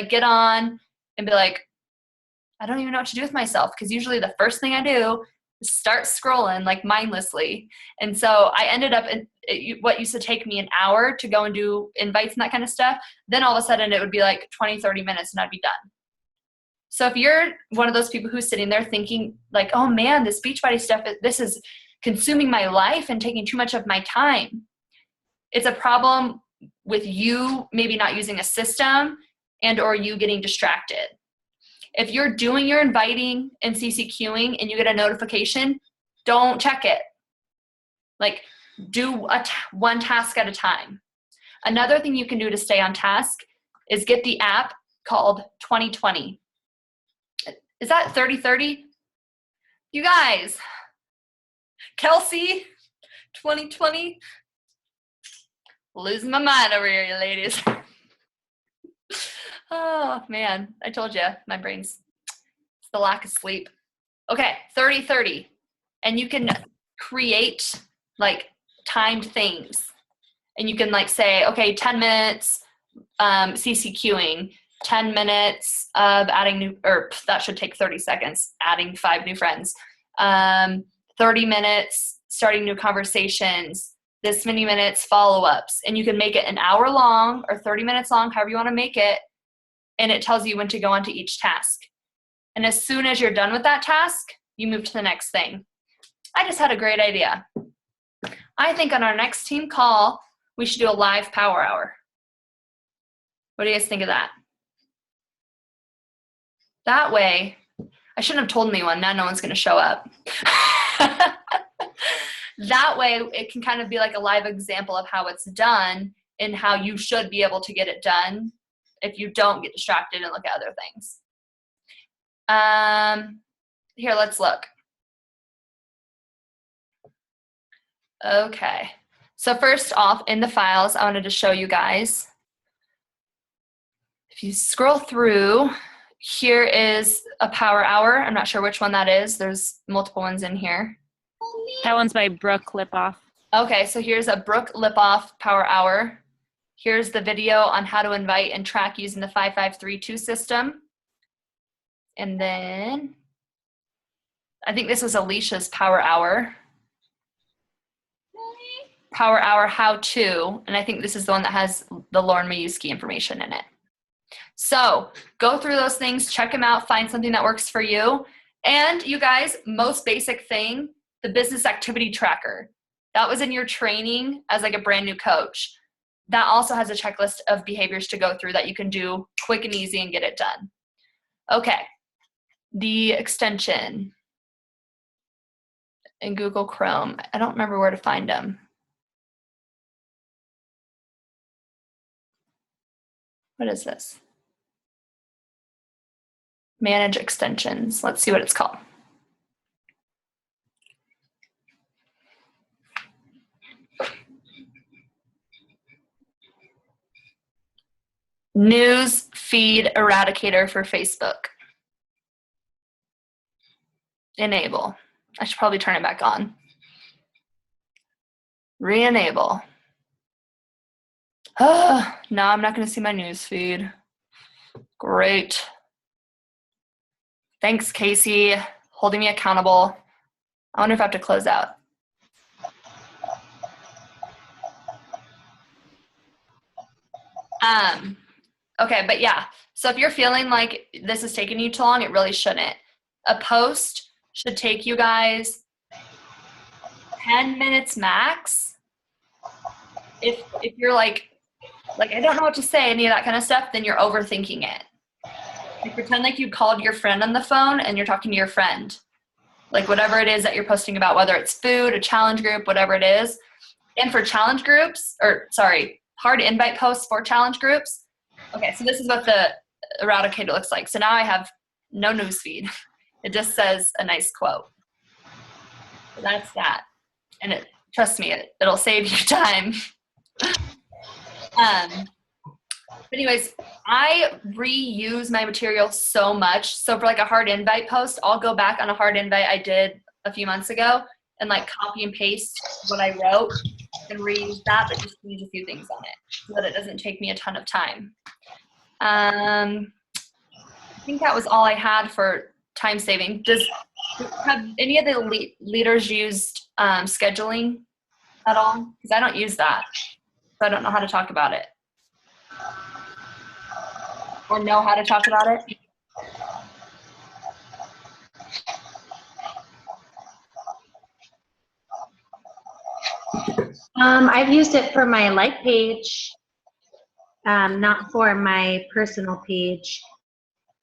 get on and be like, I don't even know what to do with myself, because usually the first thing I do is start scrolling like mindlessly. And so I ended up in what used to take me an hour to go and do invites and that kind of stuff. Then all of a sudden it would be like 20, 30 minutes and I'd be done. So if you're one of those people who's sitting there thinking like, oh man, this Beachbody stuff, this is consuming my life and taking too much of my time, it's a problem with you maybe not using a system and or you getting distracted. If you're doing your inviting and CCQing and you get a notification, don't check it. Like, do one task at a time. Another thing you can do to stay on task is get the app called 2020. Is that 3030? You guys, Kelsey, 2020. Losing my mind over here, you ladies. Oh, man. I told you, my brain's, it's the lack of sleep. Okay, 30-30. And you can create, like, timed things. And you can, like, say, okay, 10 minutes CCQing, 10 minutes of adding new, or that should take 30 seconds, adding 5 new friends. 30 minutes starting new conversations, this many minutes follow-ups. And you can make it an hour long or 30 minutes long, however you want to make it. And it tells you when to go on to each task. And as soon as you're done with that task, you move to the next thing. I just had a great idea. I think on our next team call, we should do a live power hour. What do you guys think of that? That way, I shouldn't have told anyone, now no one's going to show up. That way, it can kind of be like a live example of how it's done and how you should be able to get it done if you don't get distracted and look at other things. Here, let's look. Okay. So first off, in the files, I wanted to show you guys. If you scroll through, here is a power hour. I'm not sure which one that is. There's multiple ones in here. That one's by Brooke Lipoff. Okay, so here's a Brooke Lipoff power hour. Here's the video on how to invite and track using the 5532 system. And then I think this was Alicia's power hour. Power hour how to, and I think this is the one that has the Lauren Majewski information in it. So go through those things, check them out, find something that works for you. And you guys, most basic thing, the business activity tracker. That was in your training as like a brand new coach. That also has a checklist of behaviors to go through that you can do quick and easy and get it done. Okay, the extension in Google Chrome. I don't remember where to find them. What is this? Manage extensions. Let's see what it's called. News feed eradicator for Facebook. Enable. I should probably turn it back on. Re-enable. Now I'm not going to see my news feed. Great. Thanks, Casey, holding me accountable. I wonder if I have to close out. Okay, but yeah. So if you're feeling like this is taking you too long, it really shouldn't. A post should take you guys 10 minutes max. If you're like I don't know what to say, any of that kind of stuff, then you're overthinking it. Like pretend like you called your friend on the phone and you're talking to your friend. Like whatever it is that you're posting about, whether it's food, a challenge group, whatever it is. And for challenge groups, hard invite posts for challenge groups. Okay, so this is what the eradicator looks like. So now I have no news feed. It just says a nice quote. So that's that. And trust me, it'll save you time. Anyways, I reuse my material so much. So for like a hard invite post, I'll go back on a hard invite I did a few months ago and like copy and paste what I wrote and reuse that, but just change a few things on it so that it doesn't take me a ton of time. I think that was all I had for time saving. Have any of the leaders used scheduling at all? Because I don't use that, so I don't know how to talk about it. Or know how to talk about it? I've used it for my like page, not for my personal page.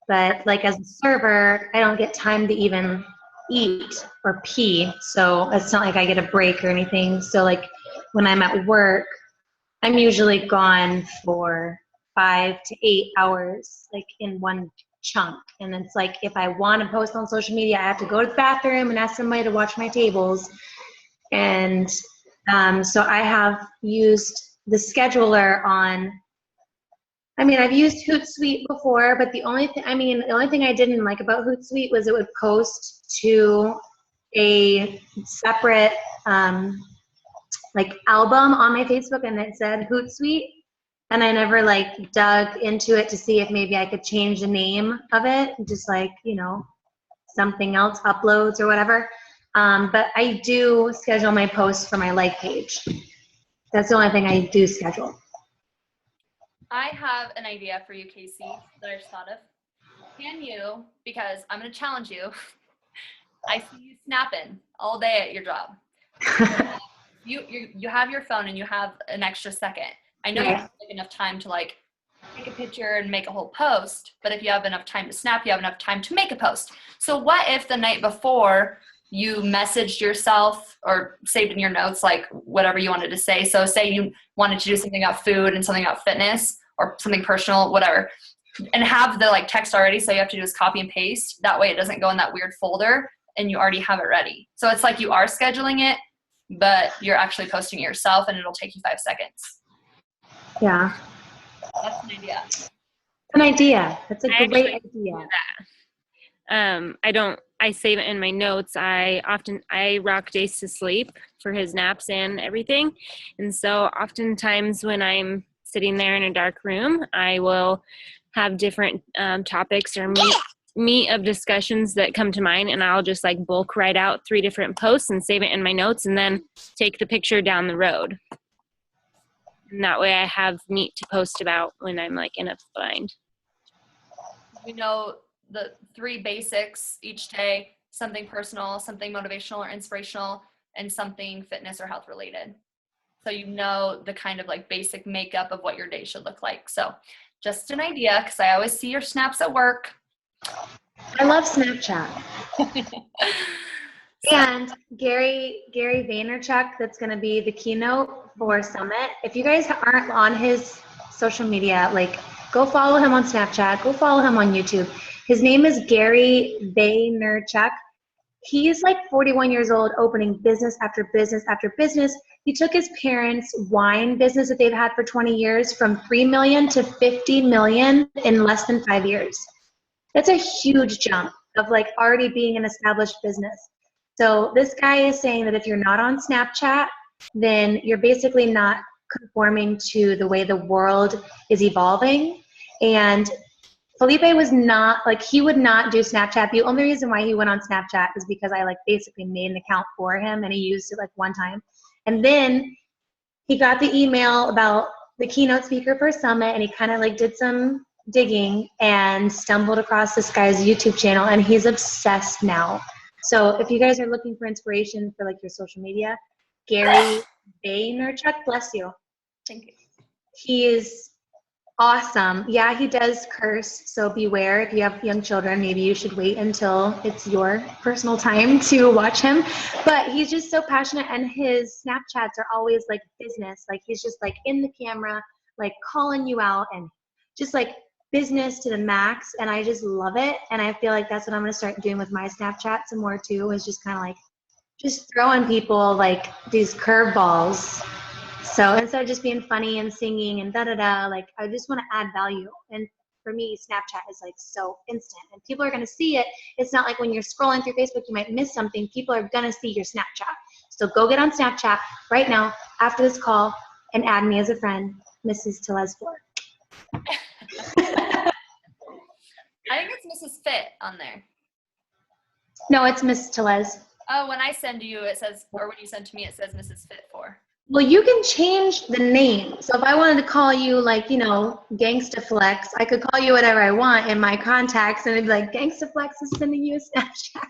But like as a server, I don't get time to even eat or pee. So it's not like I get a break or anything. So like when I'm at work, I'm usually gone for 5 to 8 hours, like in one chunk. And it's like, if I want to post on social media, I have to go to the bathroom and ask somebody to watch my tables. And so I have used the scheduler on, I mean, I've used Hootsuite before, but the only thing I didn't like about Hootsuite was it would post to a separate like album on my Facebook, and it said Hootsuite, and I never like dug into it to see if maybe I could change the name of it, just like, something else, uploads or whatever. But I do schedule my posts for my like page. That's the only thing I do schedule. I have an idea for you, Casey, that I just thought of. Can you, because I'm going to challenge you, I see you snapping all day at your job. You have your phone and you have an extra second. I know you don't have enough time to like take a picture and make a whole post, but if you have enough time to snap, you have enough time to make a post. So what if the night before you messaged yourself or saved in your notes, like whatever you wanted to say. So say you wanted to do something about food and something about fitness or something personal, whatever, and have the like text already. So you have to do is copy and paste. That way it doesn't go in that weird folder and you already have it ready. So it's like you are scheduling it, but you're actually posting it yourself and it'll take you 5 seconds. Yeah. That's an idea. An idea. That's a great idea. I save it in my notes. I rock Jace to sleep for his naps and everything. And so oftentimes when I'm sitting there in a dark room, I will have different topics or meat of discussions that come to mind, and I'll just like bulk write out 3 different posts and save it in my notes and then take the picture down the road. And that way I have meat to post about when I'm like in a bind. We know the 3 basics each day: something personal, something motivational or inspirational, and something fitness or health related. So you know the kind of like basic makeup of what your day should look like. So just an idea, because I always see your snaps at work. I love Snapchat. And Gary Vaynerchuk, that's going to be the keynote for Summit. If you guys aren't on his social media, like go follow him on Snapchat, go follow him on YouTube. His name is Gary Vaynerchuk. He's like 41 years old, opening business after business after business. He took his parents' wine business that they've had for 20 years from 3 million to 50 million in less than 5 years. That's a huge jump of like already being an established business. So this guy is saying that if you're not on Snapchat, then you're basically not conforming to the way the world is evolving. And Felipe was not, like, he would not do Snapchat. The only reason why he went on Snapchat is because I like basically made an account for him and he used it like one time. And then he got the email about the keynote speaker for Summit, and he kind of like did some digging and stumbled across this guy's YouTube channel, and he's obsessed now. So if you guys are looking for inspiration for like your social media, Gary Vaynerchuk, bless you. Thank you. He is awesome. Yeah, he does curse, so beware. If you have young children, maybe you should wait until it's your personal time to watch him. But he's just so passionate, and his Snapchats are always like business. Like he's just like in the camera, like calling you out and just like business to the max, and I just love it. And I feel like that's what I'm going to start doing with my Snapchat some more too, is just kind of like just throwing people like these curveballs. So instead of just being funny and singing and da-da-da, like I just want to add value. And for me, Snapchat is like so instant, and people are going to see it. It's not like when you're scrolling through Facebook, you might miss something. People are going to see your Snapchat. So go get on Snapchat right now after this call and add me as a friend, Mrs. Telez4. I think it's Mrs. Fit on there. No, it's Miss Telez. Oh, when I send you, it says, or when you send to me, it says Mrs. Fit 4. Well, you can change the name. So if I wanted to call you like, you know, Gangsta Flex, I could call you whatever I want in my contacts, and it'd be like, Gangsta Flex is sending you a Snapchat.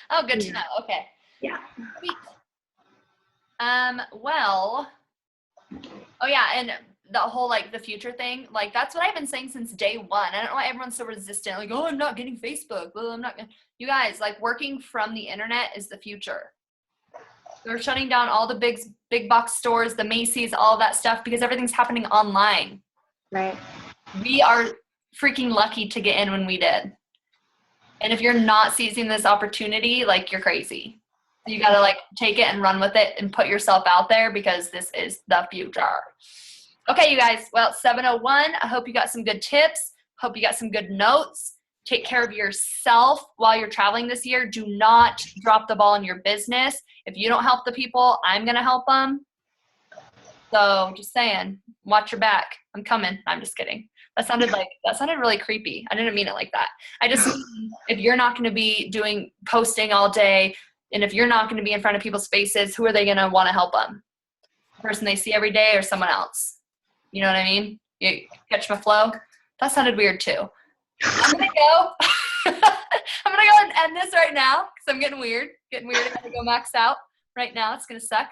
Oh, good to know. Okay. Yeah. Sweet. Well, oh yeah, and the whole like the future thing, like that's what I've been saying since day one. I don't know why everyone's so resistant. Like, oh, I'm not getting Facebook. Well, I'm not. You guys, like working from the internet is the future. They're shutting down all the big box stores, the Macy's, all of that stuff, because everything's happening online. Right. We are freaking lucky to get in when we did. And if you're not seizing this opportunity, like you're crazy. You got to like take it and run with it and put yourself out there because this is the future. Okay, you guys. Well, it's 7:01. I hope you got some good tips. Hope you got some good notes. Take care of yourself while you're traveling this year. Do not drop the ball in your business. If you don't help the people, I'm going to help them. So just saying, watch your back. I'm coming. I'm just kidding. That sounded really creepy. I didn't mean it like that. I just mean if you're not going to be posting all day, and if you're not going to be in front of people's faces, who are they going to want to help them? The person they see every day or someone else? You know what I mean? You catch my flow? That sounded weird too. I'm going to go. I'm going to go and end this right now because I'm getting weird. I'm going to go max out right now. It's going to suck.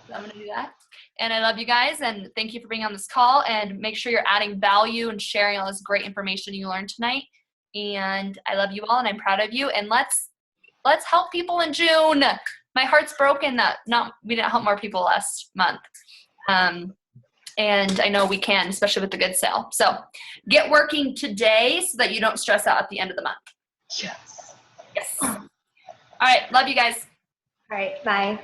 So I'm going to do that. And I love you guys, and thank you for being on this call, and make sure you're adding value and sharing all this great information you learned tonight. And I love you all, and I'm proud of you. And let's help people in June. My heart's broken that we didn't help more people last month. And I know we can, especially with the good sale. So get working today so that you don't stress out at the end of the month. Yes. All right. Love you guys. All right. Bye.